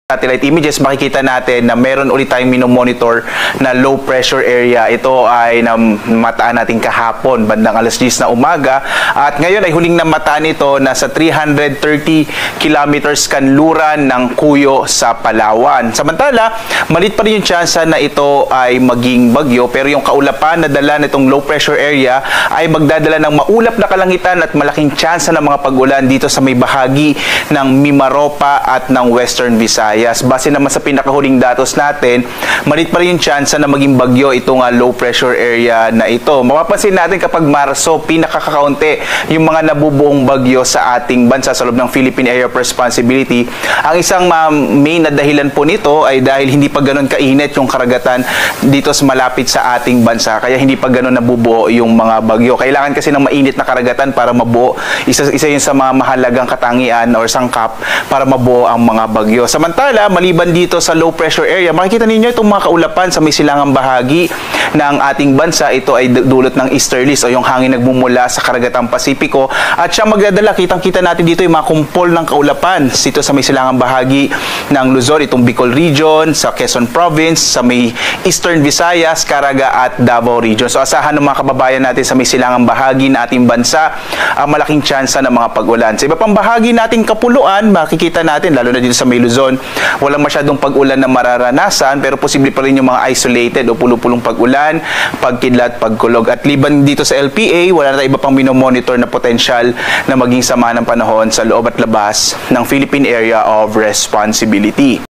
Satellite images, makikita natin na meron ulit tayong minomonitor na low pressure area. Ito ay namataan natin kahapon, bandang alas 10 na umaga. At ngayon ay huling namataan ito na sa 330 kilometers kanluran ng Cuyo sa Palawan. Samantala, malit pa rin yung tsansa na ito ay maging bagyo, pero yung kaulapan na dala nitong low pressure area ay magdadala ng maulap na kalangitan at malaking tsansa ng mga pag-ulan dito sa may bahagi ng Mimaropa at ng Western Visayas. Base naman sa pinakahuling datos natin, malit pa rin yung tsansa na maging bagyo itong low pressure area na ito. Mapapansin natin kapag Marso, pinakakaunti yung mga nabubuong bagyo sa ating bansa sa loob ng Philippine Area of Responsibility. Ang isang main na dahilan po nito ay dahil hindi pa ganun kainit yung karagatan dito sa malapit sa ating bansa. Kaya hindi pa ganun nabubuo yung mga bagyo. Kailangan kasi ng mainit na karagatan para mabuo. Isa yun sa mga mahalagang katangian or sangkap para mabuo ang mga bagyo. Samantala, maliban dito sa low pressure area, makikita ninyo itong mga kaulapan sa may silangang bahagi ng ating bansa. Ito ay dulot ng easterlies o yung hangin nagmumula sa karagatang Pasipiko at siya magdadala, kitang-kita natin dito yung mga kumpol ng kaulapan dito sa may silangang bahagi ng Luzon, itong Bicol region, sa Quezon province, sa may Eastern Visayas, Caraga at Davao region. So asahan ng mga kababayan natin sa may silangang bahagi ng ating bansa ang malaking tsansa ng mga pag-ulan. Sa iba pang bahagi nating kapuluan, makikita natin, lalo na dito sa may Luzon, walang masyadong pag-ulan na mararanasan, pero posible pa rin yung mga isolated o pulo-pulong pag-ulan, pagkidlat, pagkulog. At liban dito sa LPA, wala na iba pang minomonitor na potensyal na maging sama ng panahon sa loob at labas ng Philippine Area of Responsibility.